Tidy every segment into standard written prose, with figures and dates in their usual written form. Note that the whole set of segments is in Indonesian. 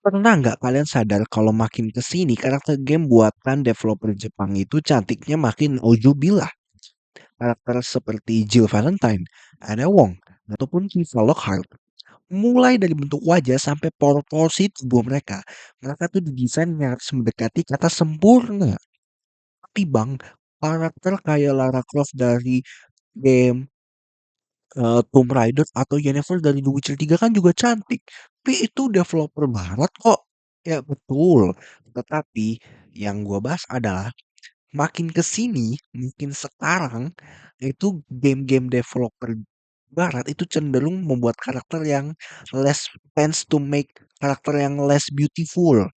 Pernah nggak kalian sadar kalau makin ke sini karakter game buatan developer Jepang itu cantiknya makin nauzubillah. Karakter seperti Jill Valentine, Anna Wong, ataupun Tifa Lockhart. Mulai dari bentuk wajah sampai proporsi tubuh mereka. Mereka tuh didesain nyaris mendekati kata sempurna. Tapi bang, karakter kayak Lara Croft dari game Tomb Raider atau Yennefer dari The Witcher 3 kan juga cantik. Tapi itu developer barat kok. Ya betul. Tetapi yang gua bahas adalah makin ke sini, makin sekarang itu game-game developer barat itu cenderung membuat karakter yang less tends to make karakter yang less beautiful.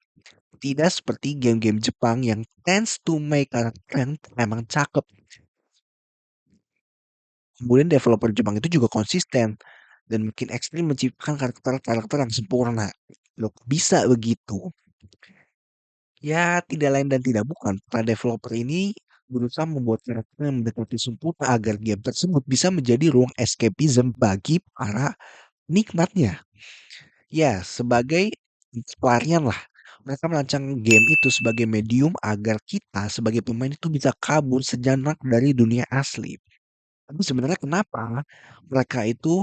Tidak seperti game-game Jepang yang tends to make karakter yang memang cakep. Kemudian developer Jepang itu juga konsisten dan makin ekstrim menciptakan karakter-karakter yang sempurna. Loh, kok bisa begitu? Ya, tidak lain dan tidak bukan. Para developer ini berusaha membuat karakter yang mendekati sempurna agar game tersebut bisa menjadi ruang escapism bagi para nikmatnya. Ya, sebagai pelarian lah. Mereka merancang game itu sebagai medium agar kita sebagai pemain itu bisa kabur sejenak dari dunia asli. Tapi sebenarnya kenapa mereka itu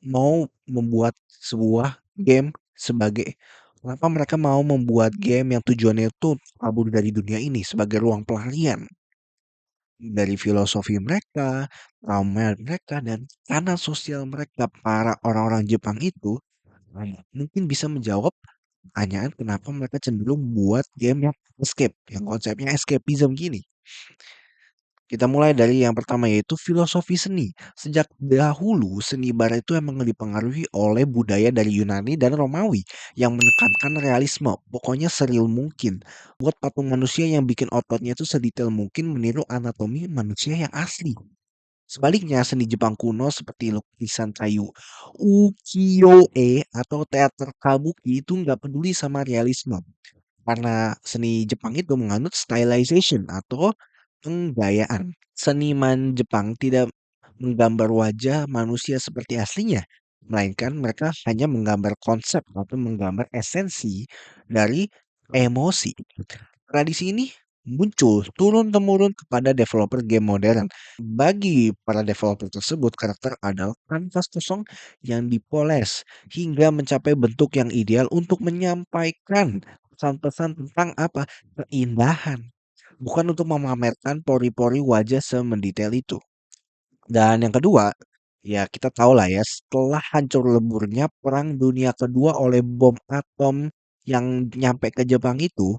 mau membuat sebuah game sebagai kenapa mereka mau membuat game yang tujuannya itu kabur dari dunia ini sebagai ruang pelarian dari filosofi mereka, trauma mereka, dan tekanan sosial mereka para orang-orang Jepang itu mungkin bisa menjawab pertanyaan kenapa mereka cenderung buat game yang escape, yang konsepnya escapism gini. Kita mulai dari yang pertama yaitu filosofi seni. Sejak dahulu seni barat itu emang dipengaruhi oleh budaya dari Yunani dan Romawi yang menekankan realisme. Pokoknya seril mungkin. Buat patung manusia yang bikin ototnya itu sedetail mungkin meniru anatomi manusia yang asli. Sebaliknya, seni Jepang kuno seperti lukisan kayu ukiyo-e atau teater kabuki itu nggak peduli sama realisme. Karena seni Jepang itu menganut stylization atau penggayaan. Seniman Jepang tidak menggambar wajah manusia seperti aslinya, melainkan mereka hanya menggambar konsep atau menggambar esensi dari emosi. Tradisi ini muncul turun-temurun kepada developer game modern. Bagi para developer tersebut, karakter adalah kanvas kosong yang dipoles hingga mencapai bentuk yang ideal untuk menyampaikan pesan-pesan tentang apa? Keindahan. Bukan untuk memamerkan pori-pori wajah semendetail itu. Dan yang kedua, ya kita tahu lah ya, setelah hancur leburnya Perang Dunia Kedua oleh bom atom yang nyampe ke Jepang itu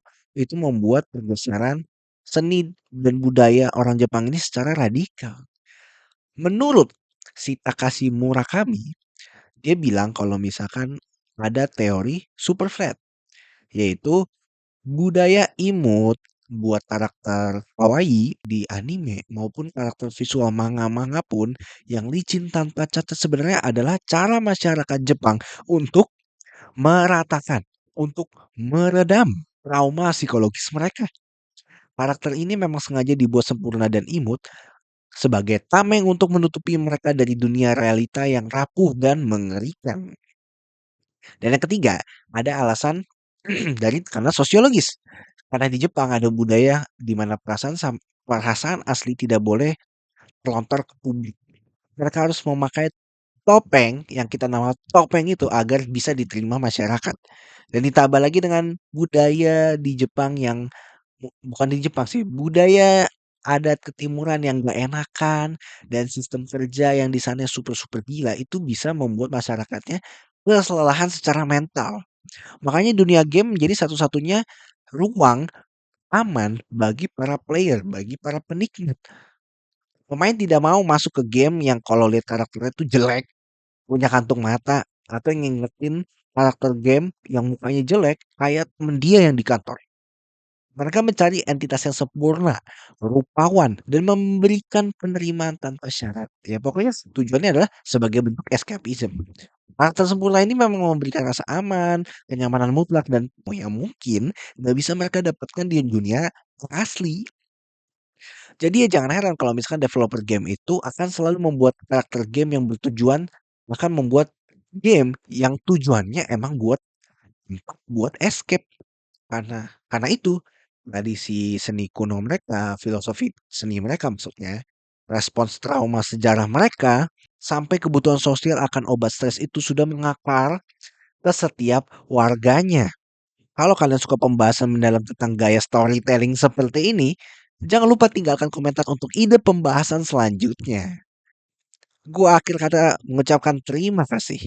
membuat pergeseran seni dan budaya orang Jepang ini secara radikal. Menurut si Takashi Murakami, dia bilang kalau misalkan ada teori super flat, yaitu budaya imut buat karakter kawaii di anime maupun karakter visual manga-manga pun yang licin tanpa cacat sebenarnya adalah cara masyarakat Jepang untuk meratakan, untuk meredam trauma psikologis mereka. Karakter ini memang sengaja dibuat sempurna dan imut sebagai tameng untuk menutupi mereka dari dunia realita yang rapuh dan mengerikan. Dan yang ketiga, ada alasan karena sosiologis. Karena di Jepang ada budaya di mana perasaan asli tidak boleh terlontar ke publik. Mereka harus memakai topeng yang kita nama topeng itu agar bisa diterima masyarakat. Dan ditambah lagi dengan budaya di Jepang yang bukan di Jepang sih, budaya adat ketimuran yang gak enakan dan sistem kerja yang di sana super-super gila itu bisa membuat masyarakatnya kelelahan secara mental. Makanya dunia game menjadi satu-satunya ruang aman bagi para player, bagi para penikmat. Pemain tidak mau masuk ke game yang kalau lihat karakternya itu jelek, punya kantung mata, atau yang ngingetin karakter game yang mukanya jelek kayak temen dia yang di kantor. Mereka mencari entitas yang sempurna, rupawan, dan memberikan penerimaan tanpa syarat. Ya pokoknya tujuannya adalah sebagai bentuk escapism. Karakter sempurna ini memang memberikan rasa aman, kenyamanan mutlak, dan yang mungkin nggak bisa mereka dapatkan di dunia asli. Jadi ya jangan heran kalau misalkan developer game itu akan selalu membuat karakter game yang bertujuan akan membuat game yang tujuannya emang buat tempat buat escape. Karena itu, tradisi seni kuno mereka, filosofi seni mereka maksudnya, respons trauma sejarah mereka, sampai kebutuhan sosial akan obat stres itu sudah mengakar ke setiap warganya. Kalau kalian suka pembahasan mendalam tentang gaya storytelling seperti ini, jangan lupa tinggalkan komentar untuk ide pembahasan selanjutnya. Gua akhir kata mengucapkan terima kasih.